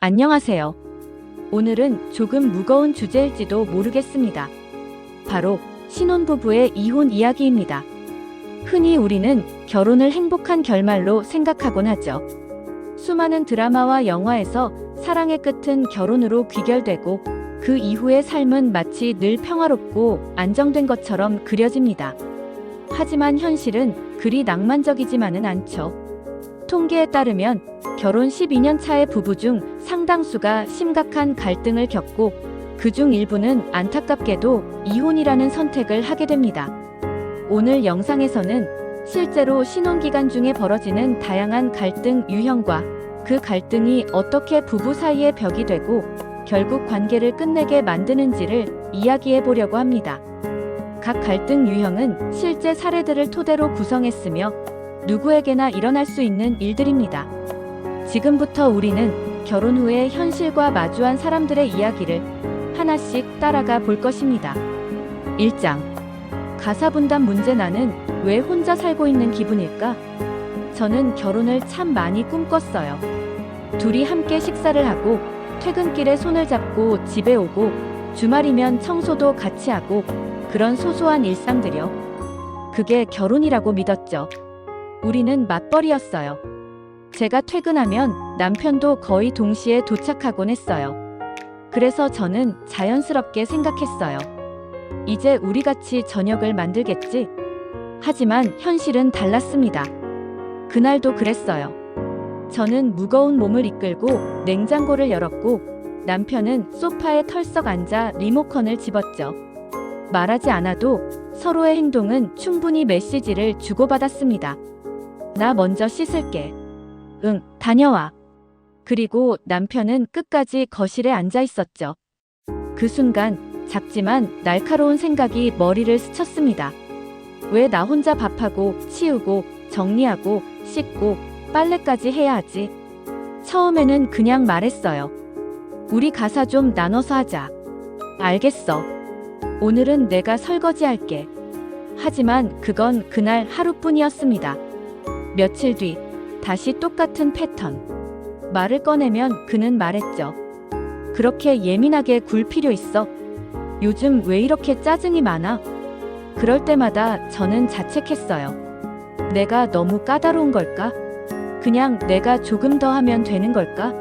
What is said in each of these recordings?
안녕하세요. 오늘은 조금 무거운 주제일지도 모르겠습니다. 바로 신혼부부의 이혼 이야기입니다. 흔히 우리는 결혼을 행복한 결말로 생각하곤 하죠. 수많은 드라마와 영화에서 사랑의 끝은 결혼으로 귀결되고 그 이후의 삶은 마치 늘 평화롭고 안정된 것처럼 그려집니다. 하지만 현실은 그리 낭만적이지만은 않죠. 통계에 따르면 결혼 12년 차의 부부 중 상당수가 심각한 갈등을 겪고 그중 일부는 안타깝게도 이혼이라는 선택을 하게 됩니다. 오늘 영상에서는 실제로 신혼기간 중에 벌어지는 다양한 갈등 유형과 그 갈등이 어떻게 부부 사이의 벽이 되고 결국 관계를 끝내게 만드는지를 이야기해 보려고 합니다. 각 갈등 유형은 실제 사례들을 토대로 구성했으며 누구에게나 일어날 수 있는 일들입니다. 지금부터 우리는 결혼 후의 현실과 마주한 사람들의 이야기를 하나씩 따라가 볼 것입니다. 1장. 가사분담 문제. 나는 왜 혼자 살고 있는 기분일까? 저는 결혼을 참 많이 꿈꿨어요. 둘이 함께 식사를 하고 퇴근길에 손을 잡고 집에 오고 주말이면 청소도 같이 하고 그런 소소한 일상들이요. 그게 결혼이라고 믿었죠. 우리는 맞벌이였어요. 제가 퇴근하면 남편도 거의 동시에 도착하곤 했어요. 그래서 저는 자연스럽게 생각했어요. 이제 우리 같이 저녁을 만들겠지? 하지만 현실은 달랐습니다. 그날도 그랬어요. 저는 무거운 몸을 이끌고 냉장고를 열었고 남편은 소파에 털썩 앉아 리모컨을 집었죠. 말하지 않아도 서로의 행동은 충분히 메시지를 주고받았습니다. 나 먼저 씻을게. 응, 다녀와. 그리고 남편은 끝까지 거실에 앉아 있었죠. 그 순간 작지만 날카로운 생각이 머리를 스쳤습니다. 왜 나 혼자 밥하고 치우고 정리하고 씻고 빨래까지 해야 하지? 처음에는 그냥 말했어요. 우리 가사 좀 나눠서 하자. 알겠어. 오늘은 내가 설거지 할게. 하지만 그건 그날 하루뿐이었습니다. 며칠 뒤 다시 똑같은 패턴. 말을 꺼내면 그는 말했죠. 그렇게 예민하게 굴 필요 있어? 요즘 왜 이렇게 짜증이 많아? 그럴 때마다 저는 자책했어요. 내가 너무 까다로운 걸까? 그냥 내가 조금 더 하면 되는 걸까?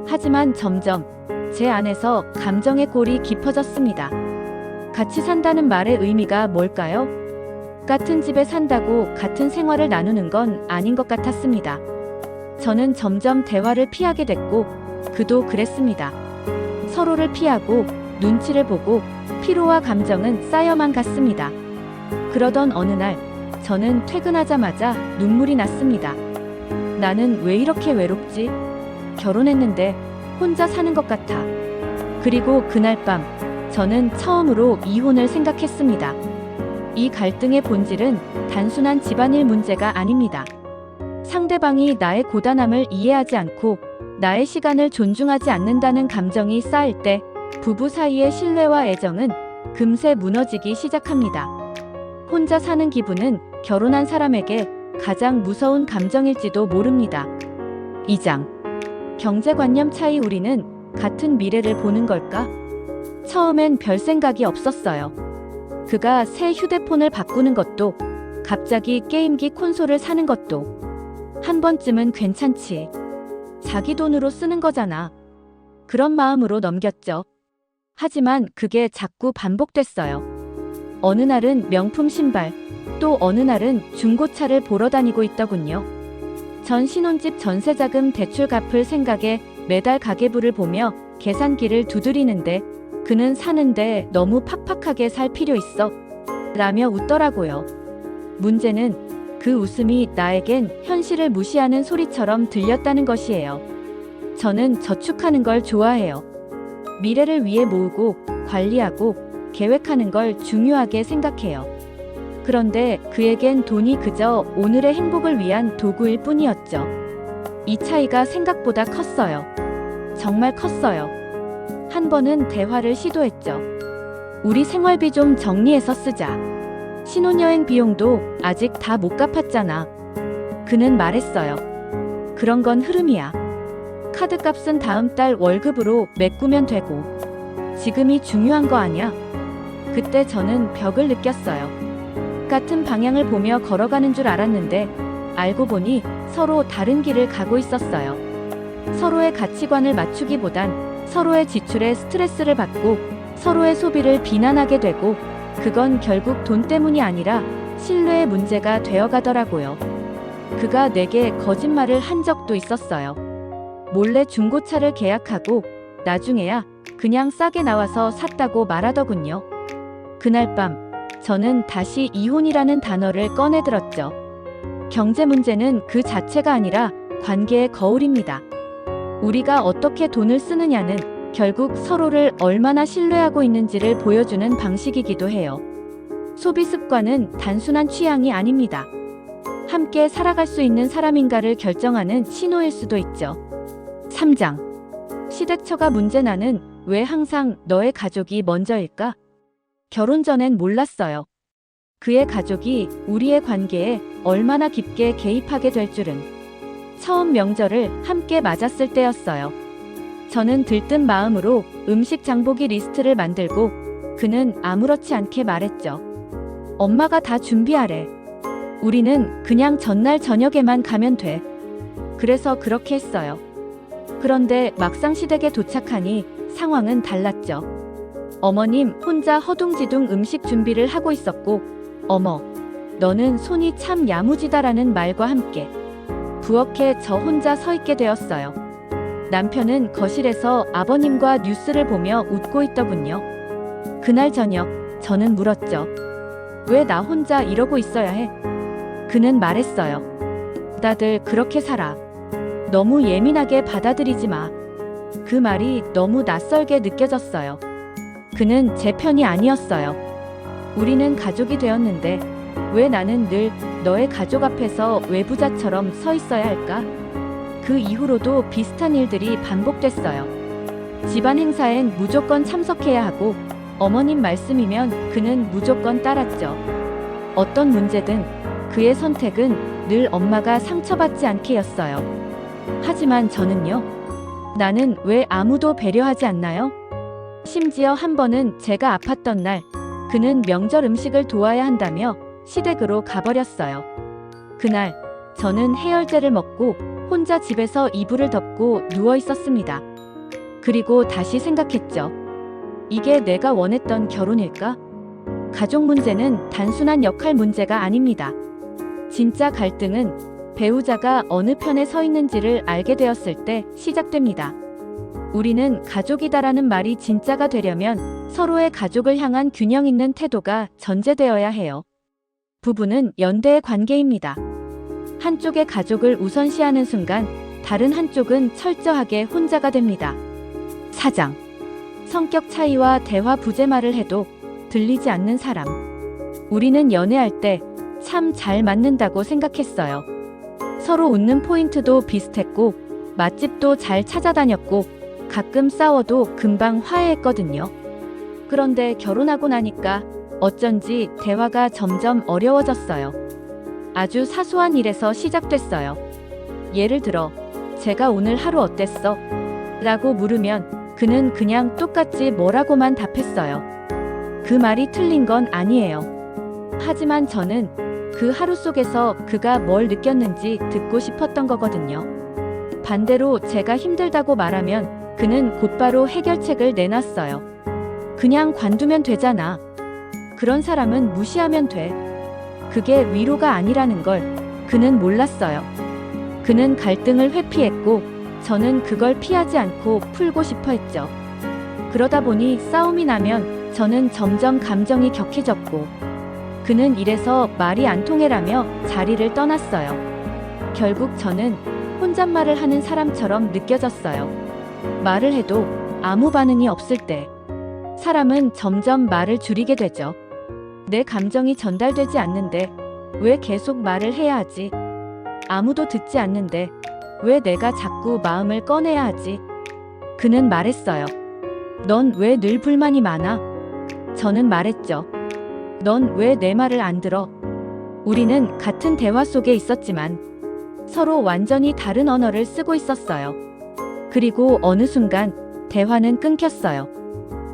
하지만 점점 제 안에서 감정의 골이 깊어졌습니다. 같이 산다는 말의 의미가 뭘까요? 같은 집에 산다고 같은 생활을 나누는 건 아닌 것 같았습니다. 저는 점점 대화를 피하게 됐고 그도 그랬습니다. 서로를 피하고 눈치를 보고 피로와 감정은 쌓여만 갔습니다. 그러던 어느 날 저는 퇴근하자마자 눈물이 났습니다. 나는 왜 이렇게 외롭지? 결혼했는데 혼자 사는 것 같아. 그리고 그날 밤 저는 처음으로 이혼을 생각했습니다. 이 갈등의 본질은 단순한 집안일 문제가 아닙니다. 상대방이 나의 고단함을 이해하지 않고 나의 시간을 존중하지 않는다는 감정이 쌓일 때 부부 사이의 신뢰와 애정은 금세 무너지기 시작합니다. 혼자 사는 기분은 결혼한 사람에게 가장 무서운 감정일지도 모릅니다. 2장. 경제관념 차이. 우리는 같은 미래를 보는 걸까? 처음엔 별 생각이 없었어요. 그가 새 휴대폰을 바꾸는 것도 갑자기 게임기 콘솔을 사는 것도 한 번쯤은 괜찮지. 자기 돈으로 쓰는 거잖아. 그런 마음으로 넘겼죠. 하지만 그게 자꾸 반복됐어요. 어느 날은 명품 신발, 또 어느 날은 중고차를 보러 다니고 있더군요. 전 신혼집 전세자금 대출 갚을 생각에 매달 가계부를 보며 계산기를 두드리는데 그는 사는데 너무 팍팍하게 살 필요 있어? 라며 웃더라고요. 문제는 그 웃음이 나에겐 현실을 무시하는 소리처럼 들렸다는 것이에요. 저는 저축하는 걸 좋아해요. 미래를 위해 모으고 관리하고 계획하는 걸 중요하게 생각해요. 그런데 그에겐 돈이 그저 오늘의 행복을 위한 도구일 뿐이었죠. 이 차이가 생각보다 컸어요. 정말 컸어요. 한 번은 대화를 시도했죠. 우리 생활비 좀 정리해서 쓰자. 신혼여행 비용도 아직 다 못 갚았잖아. 그는 말했어요. 그런 건 흐름이야. 카드값은 다음 달 월급으로 메꾸면 되고. 지금이 중요한 거 아냐? 그때 저는 벽을 느꼈어요. 같은 방향을 보며 걸어가는 줄 알았는데 알고 보니 서로 다른 길을 가고 있었어요. 서로의 가치관을 맞추기보단 서로의 지출에 스트레스를 받고 서로의 소비를 비난하게 되고, 그건 결국 돈 때문이 아니라 신뢰의 문제가 되어가더라고요. 그가 내게 거짓말을 한 적도 있었어요. 몰래 중고차를 계약하고 나중에야 그냥 싸게 나와서 샀다고 말하더군요. 그날 밤 저는 다시 이혼이라는 단어를 꺼내들었죠. 경제 문제는 그 자체가 아니라 관계의 거울입니다. 우리가 어떻게 돈을 쓰느냐는 결국 서로를 얼마나 신뢰하고 있는지를 보여주는 방식이기도 해요. 소비 습관은 단순한 취향이 아닙니다. 함께 살아갈 수 있는 사람인가를 결정하는 신호일 수도 있죠. 3장. 시대처가 문제. 나는 왜 항상 너의 가족이 먼저일까? 결혼 전엔 몰랐어요. 그의 가족이 우리의 관계에 얼마나 깊게 개입하게 될 줄은. 처음 명절을 함께 맞았을 때였어요. 저는 들뜬 마음으로 음식 장보기 리스트를 만들고 그는 아무렇지 않게 말했죠. 엄마가 다 준비하래. 우리는 그냥 전날 저녁에만 가면 돼. 그래서 그렇게 했어요. 그런데 막상 시댁에 도착하니 상황은 달랐죠. 어머님 혼자 허둥지둥 음식 준비를 하고 있었고, 어머, 너는 손이 참 야무지다라는 말과 함께 부엌에 저 혼자 서 있게 되었어요. 남편은 거실에서 아버님과 뉴스를 보며 웃고 있더군요. 그날 저녁 저는 물었죠. 왜 나 혼자 이러고 있어야 해? 그는 말했어요. 다들 그렇게 살아. 너무 예민하게 받아들이지 마. 그 말이 너무 낯설게 느껴졌어요. 그는 제 편이 아니었어요. 우리는 가족이 되었는데 왜 나는 늘 너의 가족 앞에서 외부자처럼 서 있어야 할까? 그 이후로도 비슷한 일들이 반복됐어요. 집안 행사엔 무조건 참석해야 하고 어머님 말씀이면 그는 무조건 따랐죠. 어떤 문제든 그의 선택은 늘 엄마가 상처받지 않게였어요. 하지만 저는요. 나는 왜 아무도 배려하지 않나요? 심지어 한 번은 제가 아팠던 날 그는 명절 음식을 도와야 한다며 시댁으로 가버렸어요. 그날 저는 해열제를 먹고 혼자 집에서 이불을 덮고 누워 있었습니다. 그리고 다시 생각했죠. 이게 내가 원했던 결혼일까? 가족 문제는 단순한 역할 문제가 아닙니다. 진짜 갈등은 배우자가 어느 편에 서 있는지를 알게 되었을 때 시작됩니다. 우리는 가족이다라는 말이 진짜가 되려면 서로의 가족을 향한 균형 있는 태도가 전제되어야 해요. 부부는 연대의 관계입니다. 한쪽의 가족을 우선시하는 순간 다른 한쪽은 철저하게 혼자가 됩니다. 4장. 성격 차이와 대화 부재. 말을 해도 들리지 않는 사람. 우리는 연애할 때 참 잘 맞는다고 생각했어요. 서로 웃는 포인트도 비슷했고 맛집도 잘 찾아다녔고 가끔 싸워도 금방 화해했거든요. 그런데 결혼하고 나니까 어쩐지 대화가 점점 어려워졌어요. 아주 사소한 일에서 시작됐어요. 예를 들어, 제가 오늘 하루 어땠어? 라고 물으면 그는 그냥 똑같이 뭐라고만 답했어요. 그 말이 틀린 건 아니에요. 하지만 저는 그 하루 속에서 그가 뭘 느꼈는지 듣고 싶었던 거거든요. 반대로 제가 힘들다고 말하면 그는 곧바로 해결책을 내놨어요. 그냥 관두면 되잖아. 그런 사람은 무시하면 돼. 그게 위로가 아니라는 걸 그는 몰랐어요. 그는 갈등을 회피했고 저는 그걸 피하지 않고 풀고 싶어 했죠. 그러다 보니 싸움이 나면 저는 점점 감정이 격해졌고 그는 이래서 말이 안 통해라며 자리를 떠났어요. 결국 저는 혼잣말을 하는 사람처럼 느껴졌어요. 말을 해도 아무 반응이 없을 때 사람은 점점 말을 줄이게 되죠. 내 감정이 전달되지 않는데 왜 계속 말을 해야 하지? 아무도 듣지 않는데 왜 내가 자꾸 마음을 꺼내야 하지? 그는 말했어요. 넌 왜 늘 불만이 많아? 저는 말했죠. 넌 왜 내 말을 안 들어? 우리는 같은 대화 속에 있었지만 서로 완전히 다른 언어를 쓰고 있었어요. 그리고 어느 순간 대화는 끊겼어요.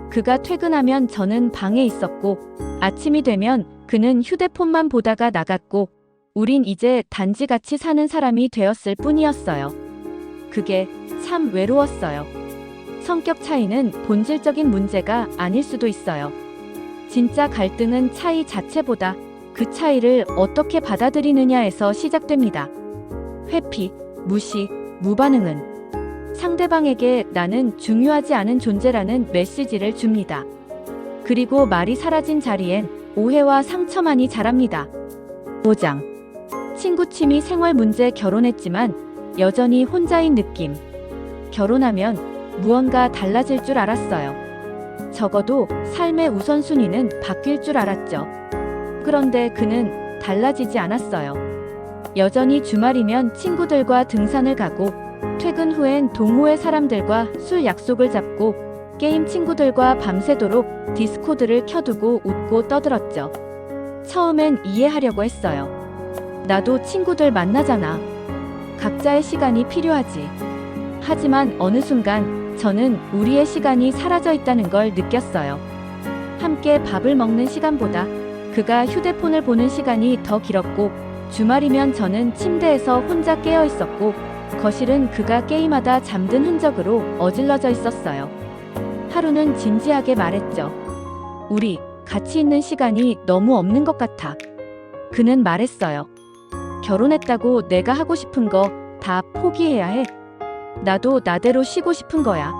그가 퇴근하면 저는 방에 있었고 아침이 되면 그는 휴대폰만 보다가 나갔고 우린 이제 단지 같이 사는 사람이 되었을 뿐이었어요. 그게 참 외로웠어요. 성격 차이는 본질적인 문제가 아닐 수도 있어요. 진짜 갈등은 차이 자체보다 그 차이를 어떻게 받아들이느냐에서 시작됩니다. 회피, 무시, 무반응은 상대방에게 나는 중요하지 않은 존재라는 메시지를 줍니다. 그리고 말이 사라진 자리엔 오해와 상처만이 자랍니다. 5장. 친구 취미 생활 문제 결혼했지만 여전히 혼자인 느낌. 결혼하면 무언가 달라질 줄 알았어요. 적어도 삶의 우선순위는 바뀔 줄 알았죠. 그런데 그는 달라지지 않았어요. 여전히 주말이면 친구들과 등산을 가고 퇴근 후엔 동호회 사람들과 술 약속을 잡고 게임 친구들과 밤새도록 디스코드를 켜두고 웃고 떠들었죠. 처음엔 이해하려고 했어요. 나도 친구들 만나잖아. 각자의 시간이 필요하지. 하지만 어느 순간 저는 우리의 시간이 사라져 있다는 걸 느꼈어요. 함께 밥을 먹는 시간보다 그가 휴대폰을 보는 시간이 더 길었고 주말이면 저는 침대에서 혼자 깨어 있었고 거실은 그가 게임하다 잠든 흔적으로 어질러져 있었어요. 하루는 진지하게 말했죠. 우리 같이 있는 시간이 너무 없는 것 같아. 그는 말했어요. 결혼했다고 내가 하고 싶은 거 다 포기해야 해. 나도 나대로 쉬고 싶은 거야.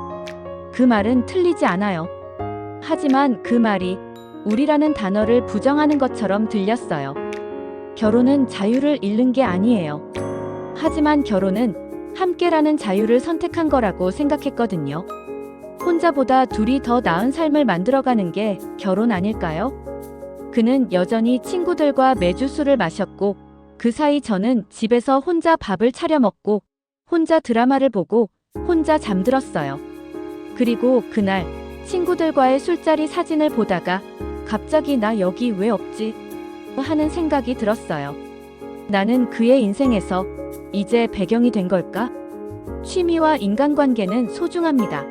그 말은 틀리지 않아요. 하지만 그 말이 우리라는 단어를 부정하는 것처럼 들렸어요. 결혼은 자유를 잃는 게 아니에요. 하지만 결혼은 함께라는 자유를 선택한 거라고 생각했거든요. 혼자보다 둘이 더 나은 삶을 만들어가는 게 결혼 아닐까요? 그는 여전히 친구들과 매주 술을 마셨고 그 사이 저는 집에서 혼자 밥을 차려 먹고 혼자 드라마를 보고 혼자 잠들었어요. 그리고 그날 친구들과의 술자리 사진을 보다가 갑자기 나 여기 왜 없지? 하는 생각이 들었어요. 나는 그의 인생에서 이제 배경이 된 걸까? 취미와 인간관계는 소중합니다.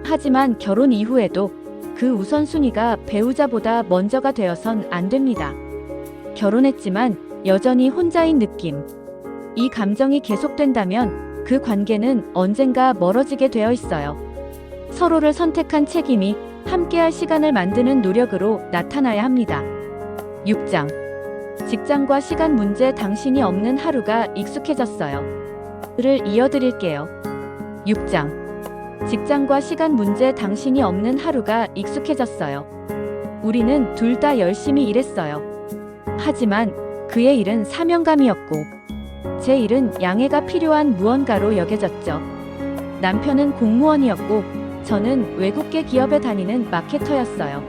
하지만 결혼 이후에도 그 우선순위가 배우자보다 먼저가 되어선 안 됩니다. 결혼했지만 여전히 혼자인 느낌. 이 감정이 계속된다면 그 관계는 언젠가 멀어지게 되어 있어요. 서로를 선택한 책임이 함께할 시간을 만드는 노력으로 나타나야 합니다. 6장. 직장과 시간 문제 당신이 없는 하루가 익숙해졌어요. 를 이어드릴게요. 6장. 직장과 시간 문제 당신이 없는 하루가 익숙해졌어요. 우리는 둘 다 열심히 일했어요. 하지만 그의 일은 사명감이었고 제 일은 양해가 필요한 무언가로 여겨졌죠. 남편은 공무원이었고 저는 외국계 기업에 다니는 마케터였어요.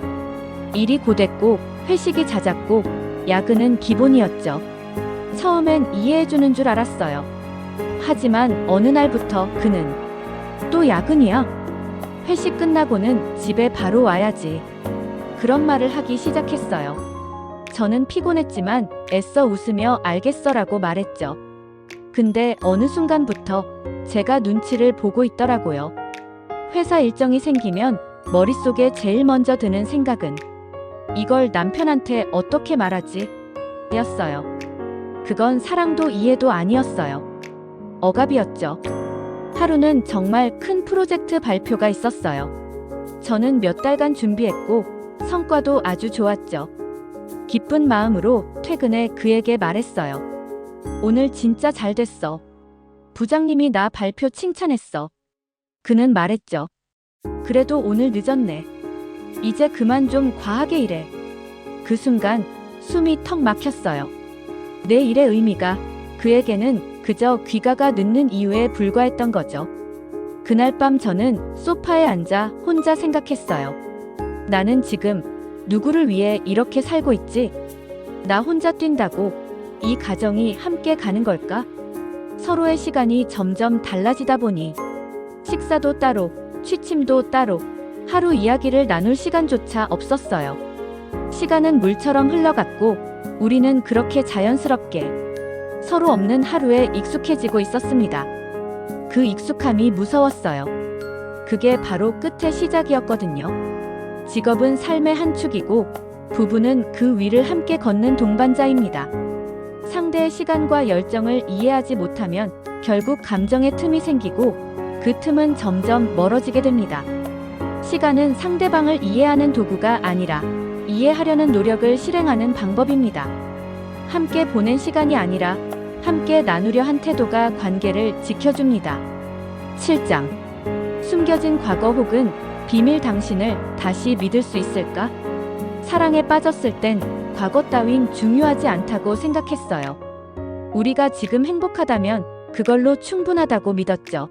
일이 고됐고 회식이 잦았고 야근은 기본이었죠. 처음엔 이해해주는 줄 알았어요. 하지만 어느 날부터 그는 또 야근이야? 회식 끝나고는 집에 바로 와야지. 그런 말을 하기 시작했어요. 저는 피곤했지만 애써 웃으며 알겠어라고 말했죠. 근데 어느 순간부터 제가 눈치를 보고 있더라고요. 회사 일정이 생기면 머릿속에 제일 먼저 드는 생각은 이걸 남편한테 어떻게 말하지? 였어요. 그건 사랑도 이해도 아니었어요. 억압이었죠. 하루는 정말 큰 프로젝트 발표가 있었어요. 저는 몇 달간 준비했고 성과도 아주 좋았죠. 기쁜 마음으로 퇴근해 그에게 말했어요. 오늘 진짜 잘 됐어. 부장님이 나 발표 칭찬했어. 그는 말했죠. 그래도 오늘 늦었네. 이제 그만 좀 과하게 일해. 그 순간 숨이 턱 막혔어요. 내 일의 의미가 그에게는 그저 귀가가 늦는 이유에 불과했던 거죠. 그날 밤 저는 소파에 앉아 혼자 생각했어요. 나는 지금 누구를 위해 이렇게 살고 있지? 나 혼자 뛴다고 이 가정이 함께 가는 걸까? 서로의 시간이 점점 달라지다 보니 식사도 따로, 취침도 따로, 하루 이야기를 나눌 시간조차 없었어요. 시간은 물처럼 흘러갔고 우리는 그렇게 자연스럽게 서로 없는 하루에 익숙해지고 있었습니다. 그 익숙함이 무서웠어요. 그게 바로 끝의 시작이었거든요. 직업은 삶의 한 축이고 부부는 그 위를 함께 걷는 동반자입니다. 상대의 시간과 열정을 이해하지 못하면 결국 감정의 틈이 생기고 그 틈은 점점 멀어지게 됩니다. 시간은 상대방을 이해하는 도구가 아니라 이해하려는 노력을 실행하는 방법입니다. 함께 보낸 시간이 아니라 함께 나누려 한 태도가 관계를 지켜줍니다. 7장. 숨겨진 과거 혹은 비밀 당신을 다시 믿을 수 있을까? 사랑에 빠졌을 땐 과거 따윈 중요하지 않다고 생각했어요. 우리가 지금 행복하다면 그걸로 충분하다고 믿었죠.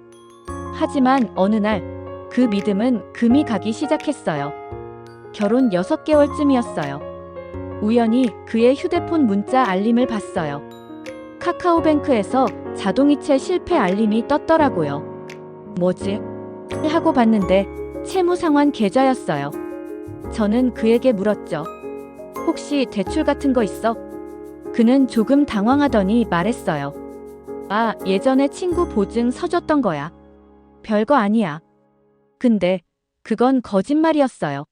하지만 어느 날 그 믿음은 금이 가기 시작했어요. 결혼 6개월쯤이었어요. 우연히 그의 휴대폰 문자 알림을 봤어요. 카카오뱅크에서 자동이체 실패 알림이 떴더라고요. 뭐지? 하고 봤는데 채무상환 계좌였어요. 저는 그에게 물었죠. 혹시 대출 같은 거 있어? 그는 조금 당황하더니 말했어요. 아, 예전에 친구 보증 서줬던 거야. 별거 아니야. 근데 그건 거짓말이었어요.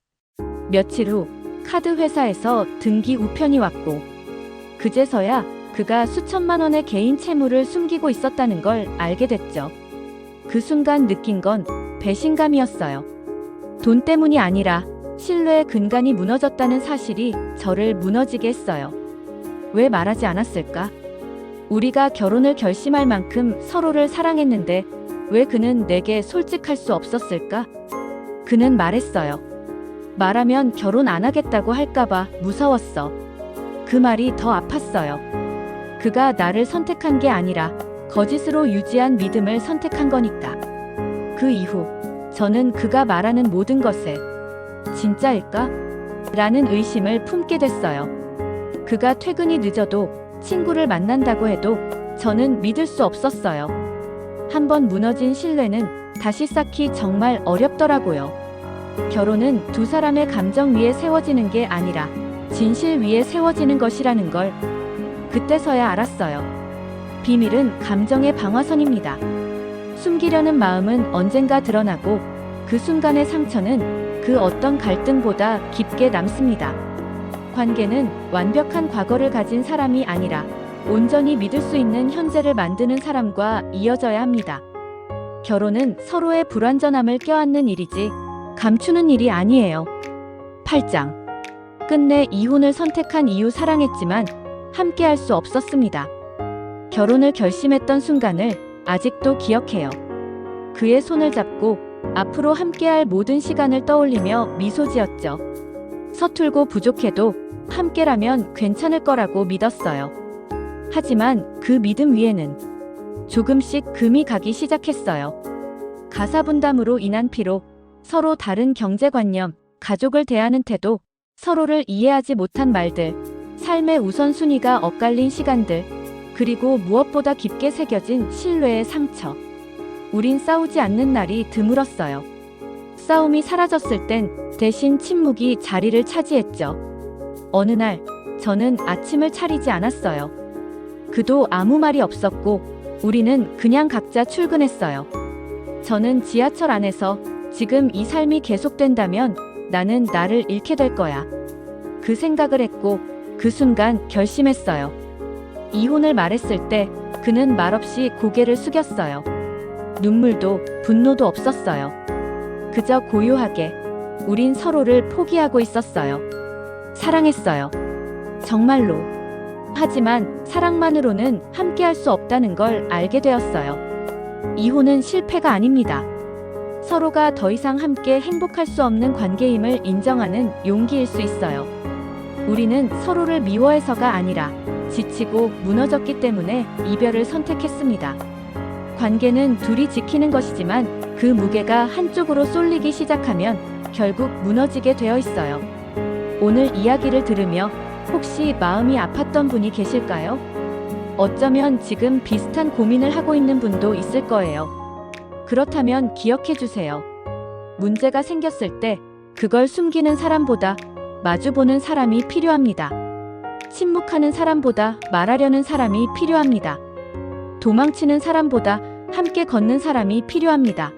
며칠 후 카드 회사에서 등기 우편이 왔고 그제서야 그가 수천만 원의 개인 채무를 숨기고 있었다는 걸 알게 됐죠. 그 순간 느낀 건 배신감이었어요. 돈 때문이 아니라 신뢰의 근간이 무너졌다는 사실이 저를 무너지게 했어요. 왜 말하지 않았을까? 우리가 결혼을 결심할 만큼 서로를 사랑했는데 왜 그는 내게 솔직할 수 없었을까? 그는 말했어요. 말하면 결혼 안 하겠다고 할까봐 무서웠어. 그 말이 더 아팠어요. 그가 나를 선택한 게 아니라 거짓으로 유지한 믿음을 선택한 거니까. 그 이후 저는 그가 말하는 모든 것에 진짜일까? 라는 의심을 품게 됐어요. 그가 퇴근이 늦어도 친구를 만난다고 해도 저는 믿을 수 없었어요. 한번 무너진 신뢰는 다시 쌓기 정말 어렵더라고요. 결혼은 두 사람의 감정 위에 세워지는 게 아니라 진실 위에 세워지는 것이라는 걸 그때서야 알았어요. 비밀은 감정의 방화선입니다. 숨기려는 마음은 언젠가 드러나고 그 순간의 상처는 그 어떤 갈등보다 깊게 남습니다. 관계는 완벽한 과거를 가진 사람이 아니라 온전히 믿을 수 있는 현재를 만드는 사람과 이어져야 합니다. 결혼은 서로의 불완전함을 껴안는 일이지 감추는 일이 아니에요. 8장. 끝내 이혼을 선택한 이유 사랑했지만 함께 할 수 없었습니다. 결혼을 결심했던 순간을 아직도 기억해요. 그의 손을 잡고 앞으로 함께할 모든 시간을 떠올리며 미소 지었죠. 서툴고 부족해도 함께라면 괜찮을 거라고 믿었어요. 하지만 그 믿음 위에는 조금씩 금이 가기 시작했어요. 가사 분담으로 인한 피로, 서로 다른 경제관념, 가족을 대하는 태도, 서로를 이해하지 못한 말들, 삶의 우선순위가 엇갈린 시간들, 그리고 무엇보다 깊게 새겨진 신뢰의 상처. 우린 싸우지 않는 날이 드물었어요. 싸움이 사라졌을 땐 대신 침묵이 자리를 차지했죠. 어느 날 저는 아침을 차리지 않았어요. 그도 아무 말이 없었고 우리는 그냥 각자 출근했어요. 저는 지하철 안에서 지금 이 삶이 계속된다면 나는 나를 잃게 될 거야. 그 생각을 했고 그 순간 결심했어요. 이혼을 말했을 때 그는 말없이 고개를 숙였어요. 눈물도 분노도 없었어요. 그저 고요하게 우린 서로를 포기하고 있었어요. 사랑했어요. 정말로. 하지만 사랑만으로는 함께할 수 없다는 걸 알게 되었어요. 이혼은 실패가 아닙니다. 서로가 더 이상 함께 행복할 수 없는 관계임을 인정하는 용기일 수 있어요. 우리는 서로를 미워해서가 아니라 지치고 무너졌기 때문에 이별을 선택했습니다. 관계는 둘이 지키는 것이지만 그 무게가 한쪽으로 쏠리기 시작하면 결국 무너지게 되어 있어요. 오늘 이야기를 들으며 혹시 마음이 아팠던 분이 계실까요? 어쩌면 지금 비슷한 고민을 하고 있는 분도 있을 거예요. 그렇다면 기억해 주세요. 문제가 생겼을 때 그걸 숨기는 사람보다 마주보는 사람이 필요합니다. 침묵하는 사람보다 말하려는 사람이 필요합니다. 도망치는 사람보다 함께 걷는 사람이 필요합니다.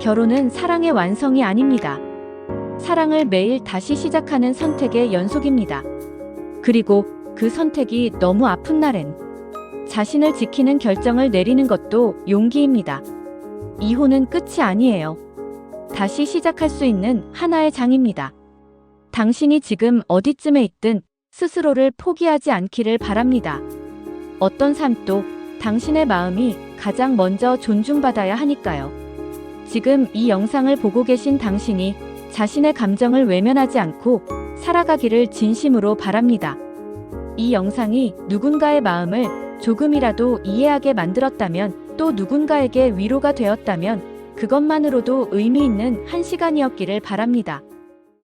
결혼은 사랑의 완성이 아닙니다. 사랑을 매일 다시 시작하는 선택의 연속입니다. 그리고 그 선택이 너무 아픈 날엔 자신을 지키는 결정을 내리는 것도 용기입니다. 이혼은 끝이 아니에요. 다시 시작할 수 있는 하나의 장입니다. 당신이 지금 어디쯤에 있든 스스로를 포기하지 않기를 바랍니다. 어떤 삶도 당신의 마음이 가장 먼저 존중받아야 하니까요. 지금 이 영상을 보고 계신 당신이 자신의 감정을 외면하지 않고 살아가기를 진심으로 바랍니다. 이 영상이 누군가의 마음을 조금이라도 이해하게 만들었다면, 또 누군가에게 위로가 되었다면 그것만으로도 의미 있는 한 시간이었기를 바랍니다.